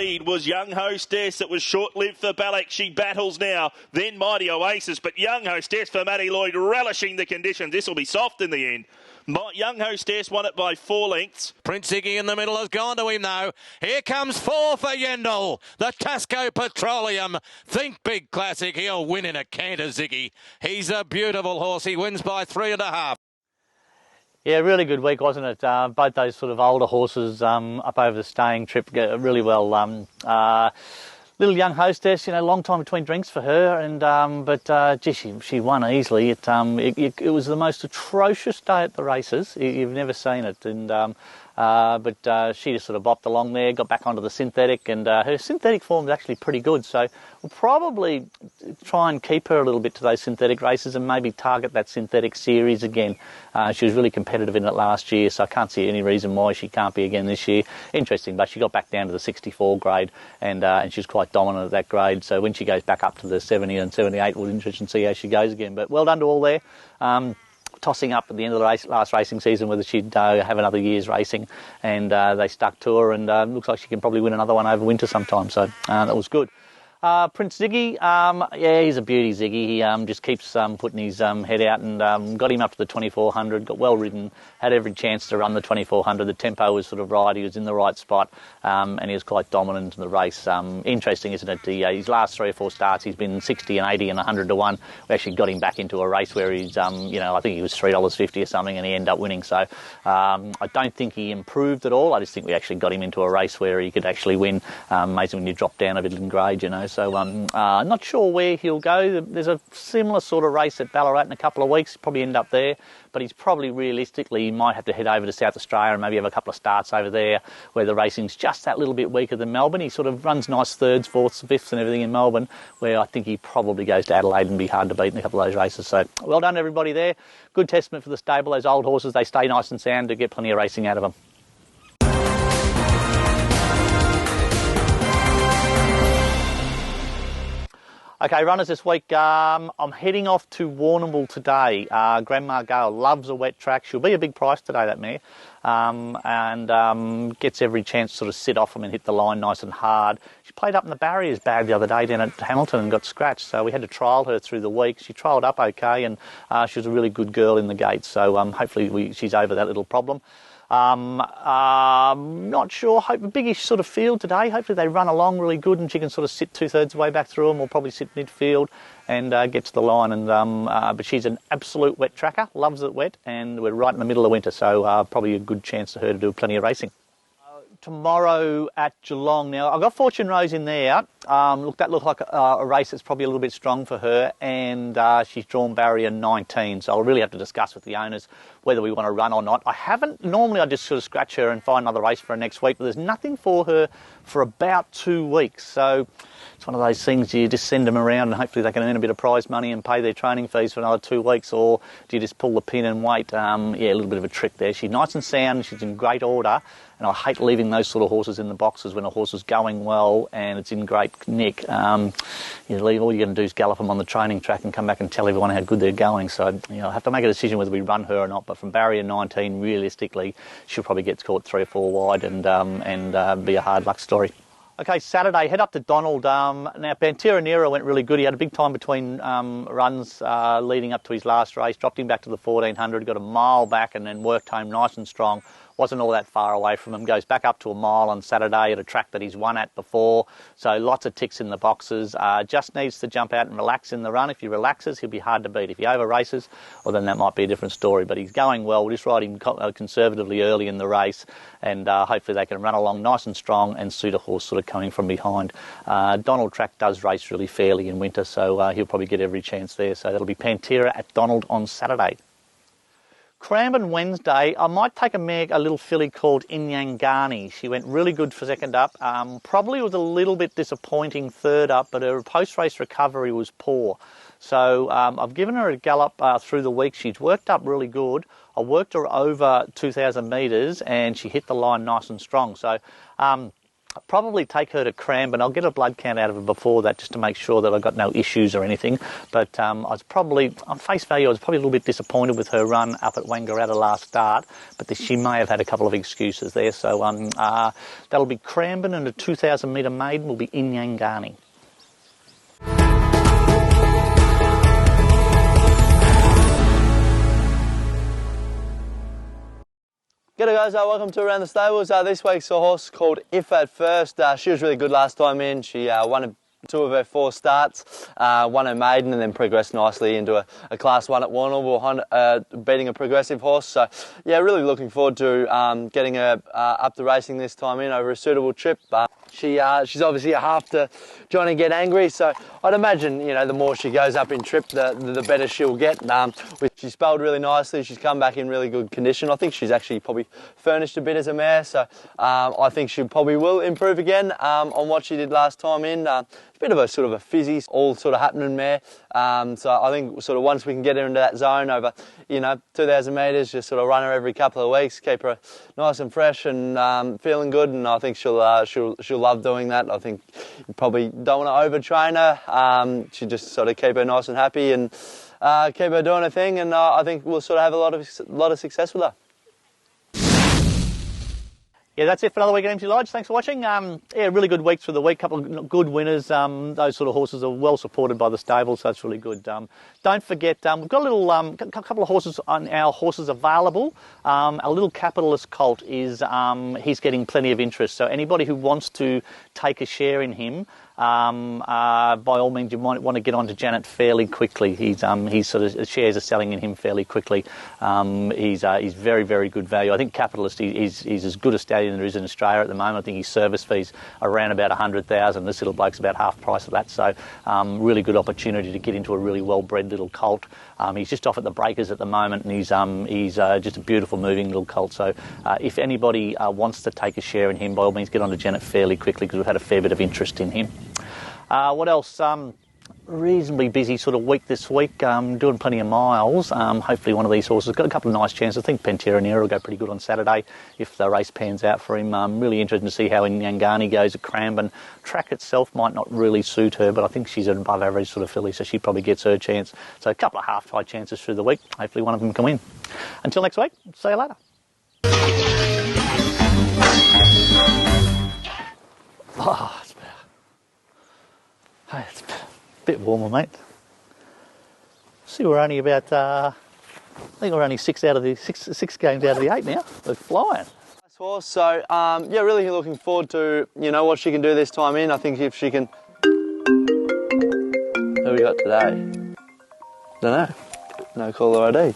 lead was Young Hostess. It was short-lived for Balak. She battles now. Then Mighty Oasis, but Young Hostess for Matty Lloyd relishing the conditions. This will be soft in the end. Young Hostess won it by 4 lengths. Prince Ziggy in the middle has gone to him though. Here comes 4 for Yendall. The Tasco Petroleum. Think Big Classic. He'll win in a canter, Ziggy. He's a beautiful horse. He wins by 3.5. Yeah, really good week, wasn't it? Both those sort of older horses up over the staying trip go really well. Little Young Hostess, long time between drinks for her, and but gee, she won easily. It was the most atrocious day at the races. You've never seen it, and but she just sort of bopped along there, got back onto the synthetic, and her synthetic form is actually pretty good. So we'll probably try and keep her a little bit to those synthetic races and maybe target that synthetic series again. She was really competitive in it last year, so I can't see any reason why she can't be again this year. Interesting, but she got back down to the 64 grade, and she's quite dominant at that grade. So when she goes back up to the 70 and 78, we'll be interested to see how she goes again. But well done to all there. Tossing up at the end of the last racing season whether she'd have another year's racing, and they stuck to her, and looks like she can probably win another one over winter sometime, so that was good. Prince Ziggy, yeah, he's a beauty, Ziggy. He just keeps putting his head out, and got him up to the 2400, got well ridden, had every chance to run the 2400. The tempo was sort of right, he was in the right spot, and he was quite dominant in the race. Interesting, isn't it? His last 3 or 4 starts, he's been 60 and 80 and 100 to 1. We actually got him back into a race where he's, I think he was $3.50 or something, and he ended up winning. So I don't think he improved at all. I just think we actually got him into a race where he could actually win. Amazing when you drop down a bit in grade, So not sure where he'll go. There's a similar sort of race at Ballarat in a couple of weeks. He'll probably end up there, but he's probably realistically, he might have to head over to South Australia and maybe have a couple of starts over there where the racing's just that little bit weaker than Melbourne. He sort of runs nice 3rds, 4ths, 5ths and everything in Melbourne, where I think he probably goes to Adelaide and be hard to beat in a couple of those races. So well done everybody there. Good testament for the stable. Those old horses, they stay nice and sound to get plenty of racing out of them. Okay, runners this week, I'm heading off to Warrnambool today. Grandma Gale loves a wet track. She'll be a big price today, that mare, and gets every chance to sort of sit off them and hit the line nice and hard. She played up in the barriers bag the other day down at Hamilton and got scratched, so we had to trial her through the week. She trialled up okay, and she was a really good girl in the gate, so hopefully she's over that little problem. Not sure, biggish sort of field today. Hopefully they run along really good and she can sort of sit 2/3 of the way back through them, or probably sit midfield and get to the line. And but she's an absolute wet tracker, loves it wet, and we're right in the middle of winter, so probably a good chance for her to do plenty of racing. Tomorrow at Geelong. Now, I've got Fortune Rose in there. That looked like a race that's probably a little bit strong for her, and she's drawn barrier 19, so I'll really have to discuss with the owners whether we want to run or not. Normally I just sort of scratch her and find another race for her next week, but there's nothing for her for about 2 weeks, so it's one of those things, you just send them around and hopefully they can earn a bit of prize money and pay their training fees for another 2 weeks, or do you just pull the pin and wait? Yeah, a little bit of a trick there. She's nice and sound, she's in great order, and I hate leaving those sort of horses in the boxes when a horse is going well and it's in great nick. All you're going to do is gallop them on the training track and come back and tell everyone how good they're going. So I have to make a decision whether we run her or not. But from barrier 19, realistically, she'll probably get caught 3 or 4 wide and be a hard luck story. Okay, Saturday, head up to Donald. Now, Pantera Nero went really good. He had a big time between runs leading up to his last race, dropped him back to the 1400, got a mile back and then worked home nice and strong. Wasn't all that far away from him. Goes back up to a mile on Saturday at a track that he's won at before. So lots of ticks in the boxes. Just needs to jump out and relax in the run. If he relaxes, he'll be hard to beat. If he over races, well, then that might be a different story. But he's going well. We'll just ride him conservatively early in the race, and hopefully they can run along nice and strong and suit a horse sort of coming from behind. Donald track does race really fairly in winter, so he'll probably get every chance there. So that'll be Pantera at Donald on Saturday. Cranbourne Wednesday, I might take a little filly called Inyangani. She went really good for second up. Probably was a little bit disappointing third up, but her post-race recovery was poor. So I've given her a gallop through the week. She's worked up really good. I worked her over 2,000 metres and she hit the line nice and strong. So probably take her to Cranbourne. I'll get a blood count out of her before that just to make sure that I've got no issues or anything. But I was probably, on face value, I was probably a little bit disappointed with her run up at Wangaratta last start, but she may have had a couple of excuses there. So that'll be Cranbourne, and a 2,000 metre maiden will be Inyangani. G'day guys, welcome to Around the Stables. This week's a horse called If at First. She was really good last time in. She won 2 of her 4 starts, won her maiden, and then progressed nicely into a Class 1 at Warrnambool, beating a progressive horse. So yeah, really looking forward to getting her up to racing this time in over a suitable trip. She's obviously a half to Johnny Get Angry, so I'd imagine, you know, the more she goes up in trip, the better she'll get. She spelled really nicely. She's come back in really good condition. I think she's actually probably furnished a bit as a mare, so I think she probably will improve again on what she did last time in. It's a bit of a sort of a fizzy, all sort of happening mare. So I think sort of once we can get her into that zone over, you know, 2,000 metres, just sort of run her every couple of weeks, keep her nice and fresh and feeling good, and I think she'll love doing that. I think you probably don't want to overtrain her. She just sort of keep her nice and happy and keep her doing her thing, and I think we'll sort of have a lot of success with her. Yeah, that's it for another week at Emsley Lodge. Thanks for watching. Yeah, really good week through the week. Couple of good winners. Those sort of horses are well supported by the stable, so that's really good. Don't forget, we've got a couple of horses on our horses available. Our little capitalist colt is he's getting plenty of interest. So anybody who wants to take a share in him, by all means, you might want to get on to Janet fairly quickly. He's sort of shares are selling in him fairly quickly. He's very, very good value. I think capitalist he's as good a stallion there is in Australia at the moment. I think his service fees around about 100,000. This little bloke's about half price of that. So really good opportunity to get into a really well-bred little colt. He's just off at the breakers at the moment, and he's just a beautiful moving little colt. So if anybody wants to take a share in him, by all means get on to Janet fairly quickly, because we've had a fair bit of interest in him. What else? Reasonably busy sort of week this week, doing plenty of miles. Hopefully one of these horses got a couple of nice chances. I think Pantera Nera will go pretty good on Saturday if the race pans out for him. Really interested to see how Nyangani goes at Cranbourne. Track itself might not really suit her, but I think she's an above average sort of filly, so she probably gets her chance. So a couple of half-high chances through the week. Hopefully one of them can win. Until next week, see you later. Oh, it's a bit warmer, mate. See, we're only about, I think we're only 6 games out of the 8 now. We're flying. Nice horse. So, yeah, really looking forward to, you know, what she can do this time in. I think if she can... Who we got today? Don't know. No caller ID.